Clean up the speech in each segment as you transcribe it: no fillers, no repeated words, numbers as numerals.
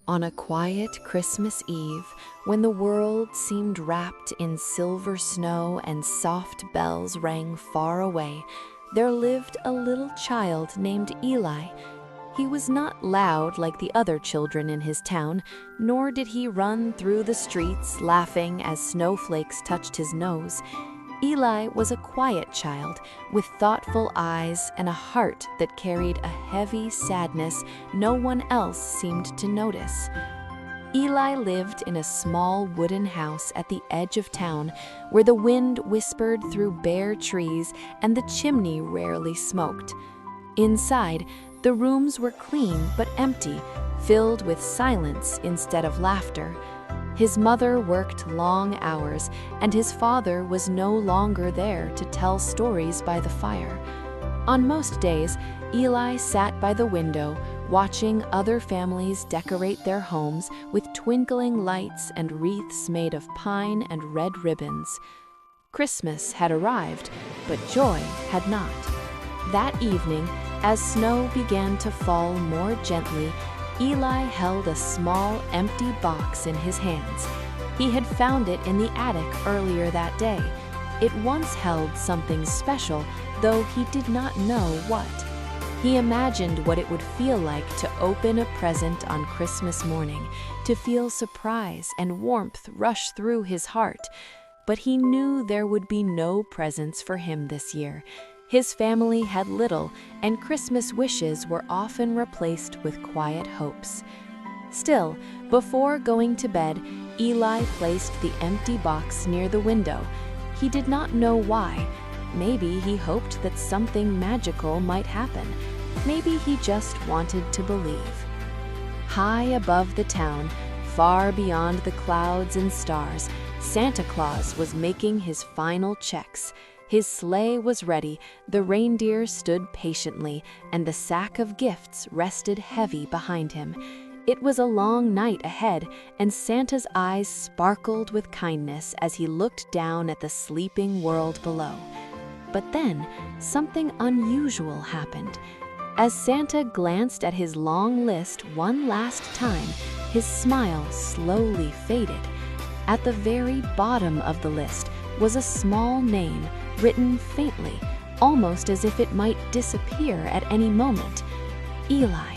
On a quiet Christmas Eve, when the world seemed wrapped in silver snow and soft bells rang far away, there lived a little child named Eli. He was not loud like the other children in his town, nor did he run through the streets laughing as snowflakes touched his nose. Eli was a quiet child with thoughtful eyes and a heart that carried a heavy sadness no one else seemed to notice. Eli lived in a small wooden house at the edge of town where the wind whispered through bare trees and the chimney rarely smoked. Inside, the rooms were clean but empty, filled with silence instead of laughter. His mother worked long hours, and his father was no longer there to tell stories by the fire. On most days, Eli sat by the window, watching other families decorate their homes with twinkling lights and wreaths made of pine and red ribbons. Christmas had arrived, but joy had not. That evening, as snow began to fall more gently, Eli held a small, empty box in his hands. He had found it in the attic earlier that day. It once held something special, though he did not know what. He imagined what it would feel like to open a present on Christmas morning, to feel surprise and warmth rush through his heart. But he knew there would be no presents for him this year. His family had little, and Christmas wishes were often replaced with quiet hopes. Still, before going to bed, Eli placed the empty box near the window. He did not know why. Maybe he hoped that something magical might happen. Maybe he just wanted to believe. High above the town, far beyond the clouds and stars, Santa Claus was making his final checks. His sleigh was ready, the reindeer stood patiently, and the sack of gifts rested heavy behind him. It was a long night ahead, and Santa's eyes sparkled with kindness as he looked down at the sleeping world below. But then, something unusual happened. As Santa glanced at his long list one last time, his smile slowly faded. At the very bottom of the list was a small name, written faintly, almost as if it might disappear at any moment. Eli.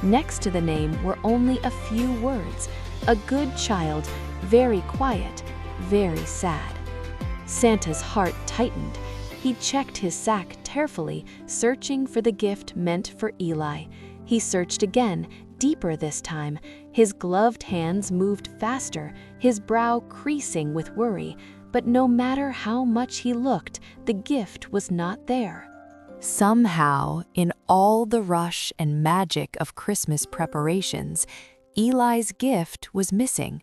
Next to the name were only a few words. A good child, very quiet, very sad. Santa's heart tightened. He checked his sack carefully, searching for the gift meant for Eli. He searched again, deeper this time. His gloved hands moved faster, his brow creasing with worry. But no matter how much he looked, the gift was not there. Somehow, in all the rush and magic of Christmas preparations, Eli's gift was missing.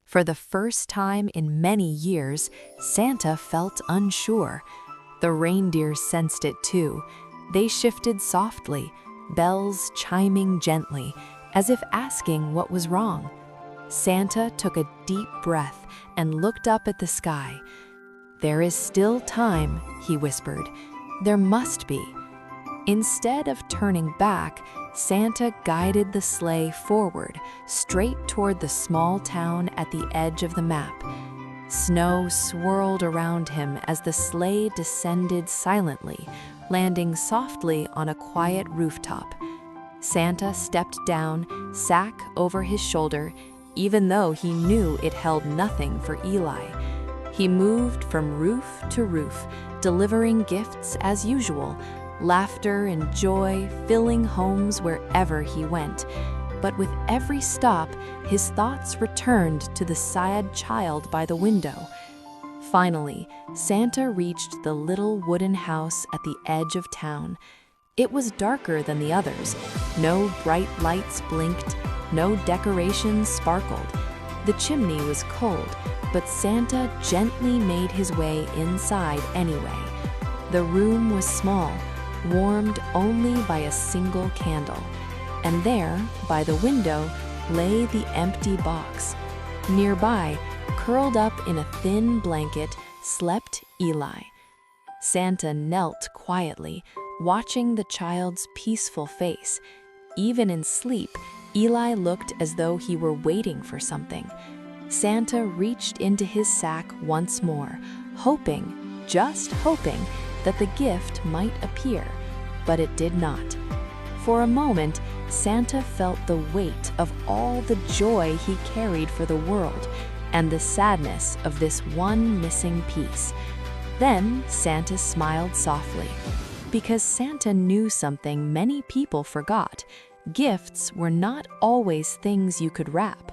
For the first time in many years, Santa felt unsure. The reindeer sensed it too. They shifted softly, bells chiming gently, as if asking what was wrong. Santa took a deep breath and looked up at the sky. "There is still time," he whispered. "There must be." Instead of turning back, Santa guided the sleigh forward, straight toward the small town at the edge of the map. Snow swirled around him as the sleigh descended silently, landing softly on a quiet rooftop. Santa stepped down, sack over his shoulder, even though he knew it held nothing for Eli. He moved from roof to roof, delivering gifts as usual, laughter and joy filling homes wherever he went. But with every stop, his thoughts returned to the sad child by the window. Finally, Santa reached the little wooden house at the edge of town. It was darker than the others. No bright lights blinked, no decorations sparkled. The chimney was cold, but Santa gently made his way inside anyway. The room was small, warmed only by a single candle. And there, by the window, lay the empty box. Nearby, curled up in a thin blanket, slept Eli. Santa knelt quietly, watching the child's peaceful face. Even in sleep, Eli looked as though he were waiting for something. Santa reached into his sack once more, hoping, just hoping, that the gift might appear, but it did not. For a moment, Santa felt the weight of all the joy he carried for the world and the sadness of this one missing piece. Then Santa smiled softly, because Santa knew something many people forgot. Gifts were not always things you could wrap.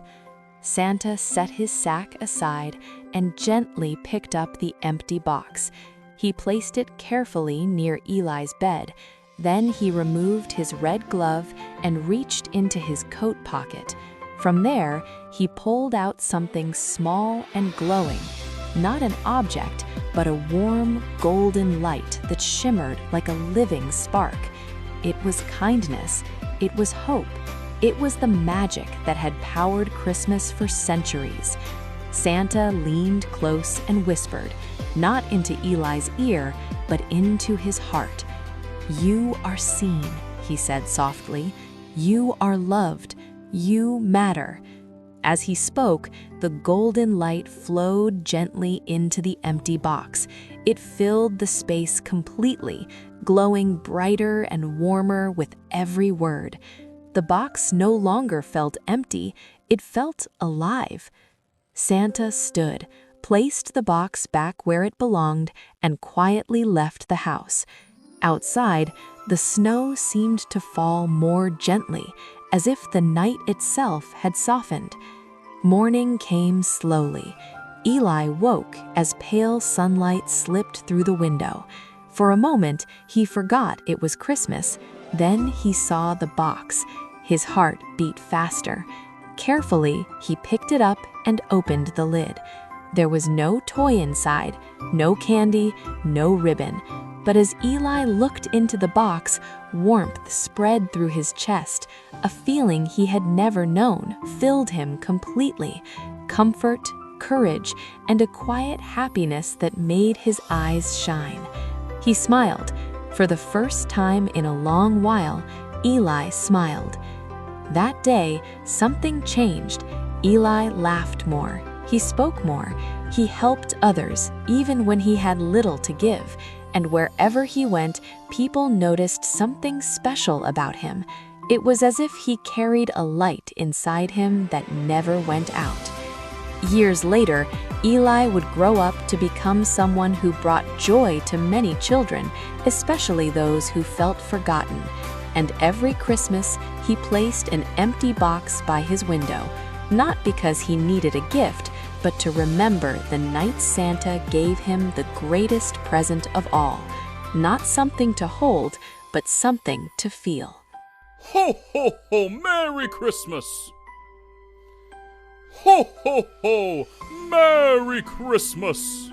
Santa set his sack aside and gently picked up the empty box. He placed it carefully near Eli's bed. Then he removed his red glove and reached into his coat pocket. From there, he pulled out something small and glowing, not an object, but a warm, golden light that shimmered like a living spark. It was kindness. It was hope. It was the magic that had powered Christmas for centuries. Santa leaned close and whispered, not into Eli's ear, but into his heart. "You are seen," he said softly. "You are loved. You matter." As he spoke, the golden light flowed gently into the empty box. It filled the space completely, glowing brighter and warmer with every word. The box no longer felt empty, it felt alive. Santa stood, placed the box back where it belonged, and quietly left the house. Outside, the snow seemed to fall more gently, as if the night itself had softened. Morning came slowly. Eli woke as pale sunlight slipped through the window. For a moment, he forgot it was Christmas. Then he saw the box. His heart beat faster. Carefully, he picked it up and opened the lid. There was no toy inside, no candy, no ribbon. But as Eli looked into the box, warmth spread through his chest. A feeling he had never known filled him completely. Comfort, courage, and a quiet happiness that made his eyes shine. He smiled. For the first time in a long while, Eli smiled. That day, something changed. Eli laughed more. He spoke more. He helped others, even when he had little to give. And wherever he went, people noticed something special about him. It was as if he carried a light inside him that never went out. Years later, Eli would grow up to become someone who brought joy to many children, especially those who felt forgotten. And every Christmas, he placed an empty box by his window, not because he needed a gift, but to remember the night Santa gave him the greatest present of all. Not something to hold, but something to feel. Ho, ho, ho! Merry Christmas! Ho, ho, ho! Merry Christmas!